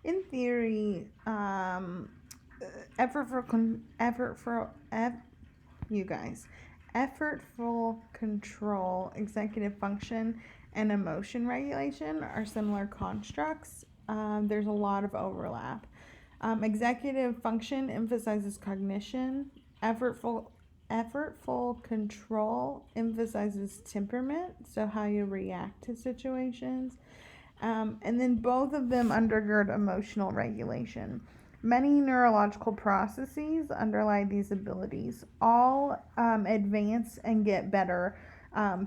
in theory, you guys, effortful control, executive function, and emotion regulation are similar constructs. There's a lot of overlap. Executive function emphasizes cognition. Effortful effortful control emphasizes temperament, so how you react to situations. And then both of them undergird emotional regulation. Many neurological processes underlie these abilities. All advance and get better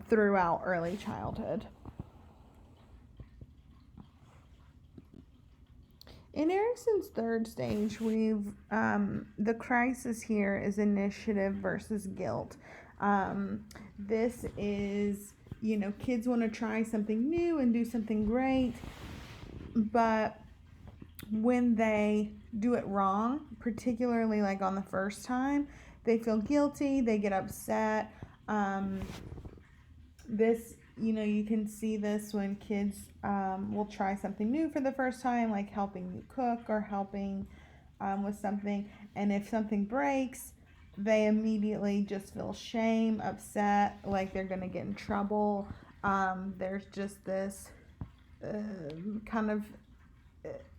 throughout early childhood. In Erikson's third stage, the crisis here is initiative versus guilt. This is, kids want to try something new and do something great, but when they do it wrong, particularly like on the first time, they feel guilty, they get upset. This, you can see this when kids will try something new for the first time, like helping you cook or helping with something. And if something breaks, they immediately just feel shame, upset, like they're going to get in trouble. There's just this kind of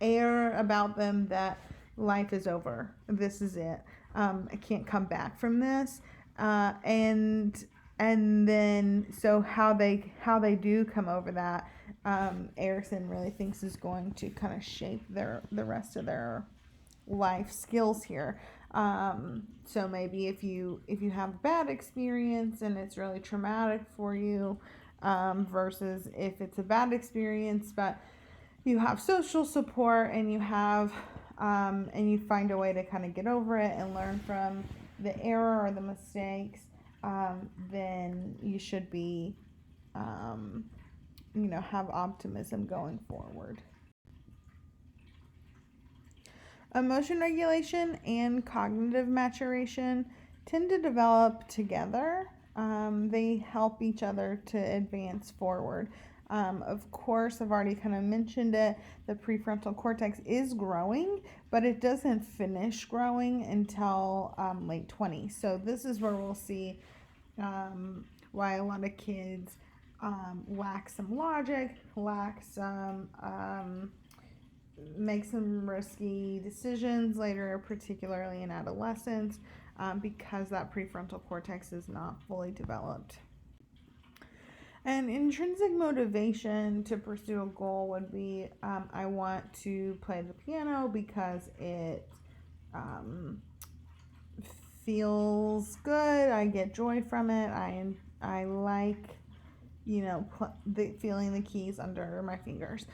air about them that life is over. This is it. I can't come back from this. And then so how they do come over that, Erikson really thinks is going to kind of shape the rest of their life skills here. So maybe if you have a bad experience and it's really traumatic for you, versus if it's a bad experience but you have social support and you have and you find a way to kind of get over it and learn from the error or the mistakes, then you should be have optimism going forward. Emotion regulation and cognitive maturation tend to develop together. They help each other to advance forward. Of course, I've already kind of mentioned it. The prefrontal cortex is growing, but it doesn't finish growing until late 20s. So this is where we'll see why a lot of kids lack some logic, make some risky decisions later, particularly in adolescence, because that prefrontal cortex is not fully developed. And intrinsic motivation to pursue a goal would be, I want to play the piano because it feels good. I get joy from it. I like, feeling the keys under my fingers.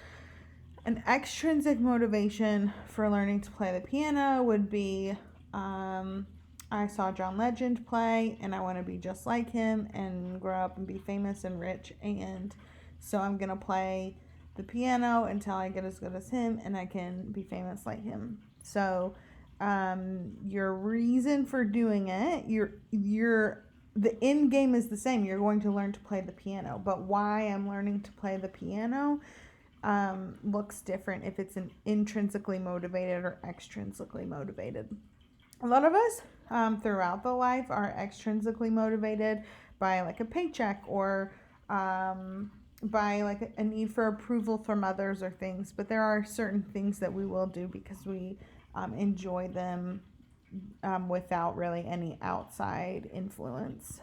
An extrinsic motivation for learning to play the piano would be, I saw John Legend play and I want to be just like him and grow up and be famous and rich, and so I'm going to play the piano until I get as good as him and I can be famous like him. So your reason for doing it, the end game is the same. You're going to learn to play the piano, but why I'm learning to play the piano looks different if it's an intrinsically motivated or extrinsically motivated. A lot of us throughout the life are extrinsically motivated by like a paycheck or by like a need for approval from others or things, but there are certain things that we will do because we enjoy them without really any outside influence.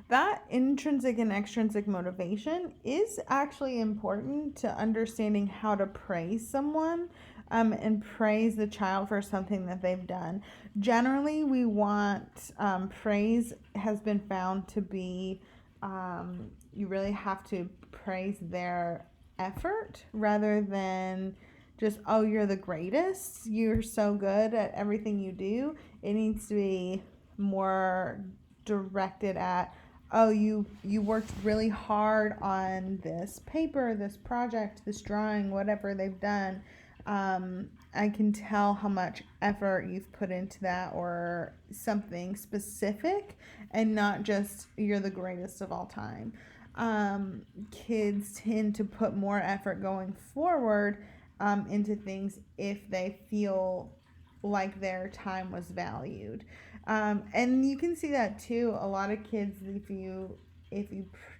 That intrinsic and extrinsic motivation is actually important to understanding how to praise someone and praise the child for something that they've done. Generally, we want praise has been found to be, you really have to praise their effort rather than just, oh, you're the greatest, you're so good at everything you do. It needs to be more directed at, oh, you worked really hard on this paper, this project, this drawing, whatever they've done. I can tell how much effort you've put into that, or something specific, and not just you're the greatest of all time. Kids tend to put more effort going forward into things if they feel like their time was valued. And you can see that too. A lot of kids, if you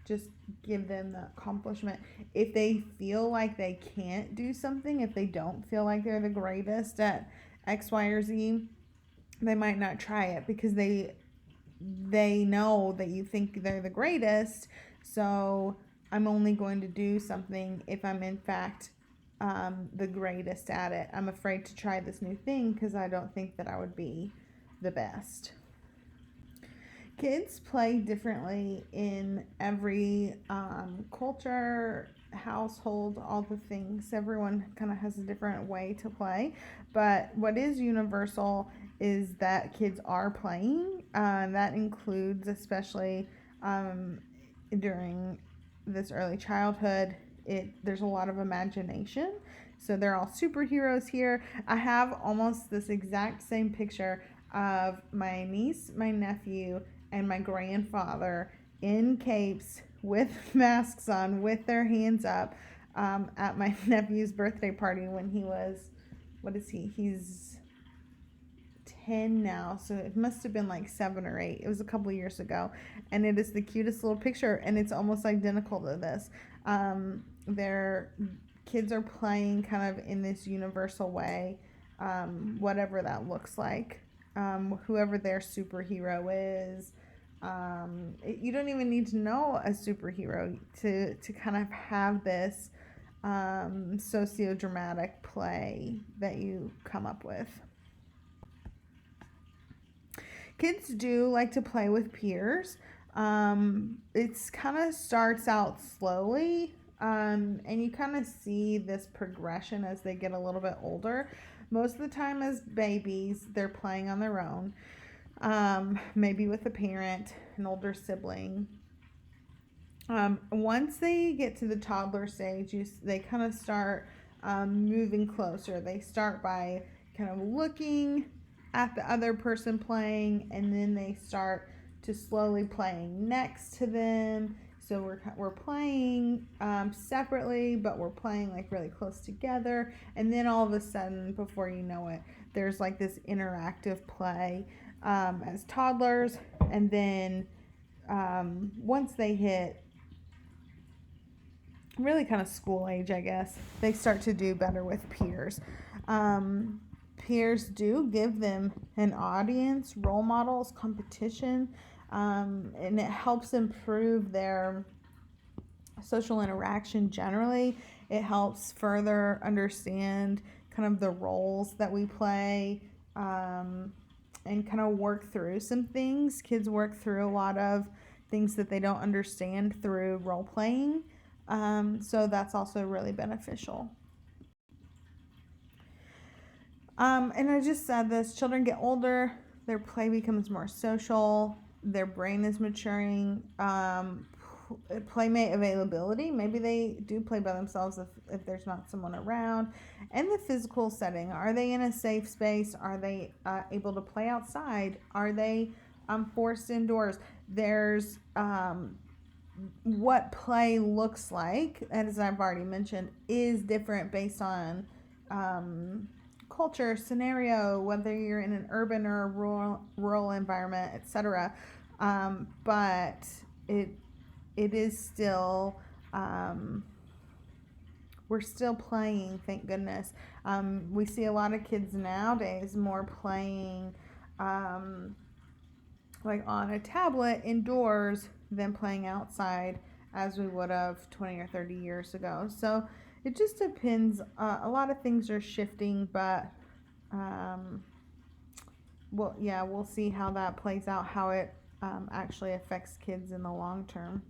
just give them the accomplishment, if they feel like they can't do something, if they don't feel like they're the greatest at X, Y, or Z, they might not try it because they know that you think they're the greatest. So I'm only going to do something if I'm in fact the greatest at it. I'm afraid to try this new thing because I don't think that I would be the best. Kids play differently in every culture, household, all the things. Everyone kind of has a different way to play. But what is universal is that kids are playing. That includes, especially during this early childhood, there's a lot of imagination. So they're all superheroes here. I have almost this exact same picture of my niece, my nephew, and my grandfather in capes with masks on, with their hands up, at my nephew's birthday party when he was, what is he? He's 10 now, so it must have been like 7 or 8. It was a couple years ago, and it is the cutest little picture, and it's almost identical to this. Their kids are playing kind of in this universal way, whatever that looks like. Whoever their superhero is. You don't even need to know a superhero to kind of have this sociodramatic play that you come up with. Kids do like to play with peers. It's kind of starts out slowly, and you kind of see this progression as they get a little bit older. Most of the time, as babies, they're playing on their own, maybe with a parent, an older sibling. Once they get to the toddler stage, they kind of start moving closer. They start by kind of looking at the other person playing, and then they start to slowly playing next to them. So we're playing separately, but we're playing like really close together. And then all of a sudden, before you know it, there's like this interactive play as toddlers. And then once they hit really kind of school age, I guess, they start to do better with peers. Peers do give them an audience, role models, competition, and it helps improve their social interaction generally. It helps further understand kind of the roles that we play, and kind of work through some things. Kids work through a lot of things that they don't understand through role playing. So that's also really beneficial. And I just said this, children get older, their play becomes more social, their brain is maturing. Playmate availability, maybe they do play by themselves if there's not someone around. And the physical setting, are they in a safe space? Are they able to play outside? Are they forced indoors? There's what play looks like, as I've already mentioned, is different based on culture, scenario, whether you're in an urban or a rural environment, etc. But it is still, we're still playing, thank goodness. We see a lot of kids nowadays more playing like on a tablet indoors than playing outside as we would have 20 or 30 years ago. So it just depends. A lot of things are shifting, but we'll see how that plays out, how it actually affects kids in the long term.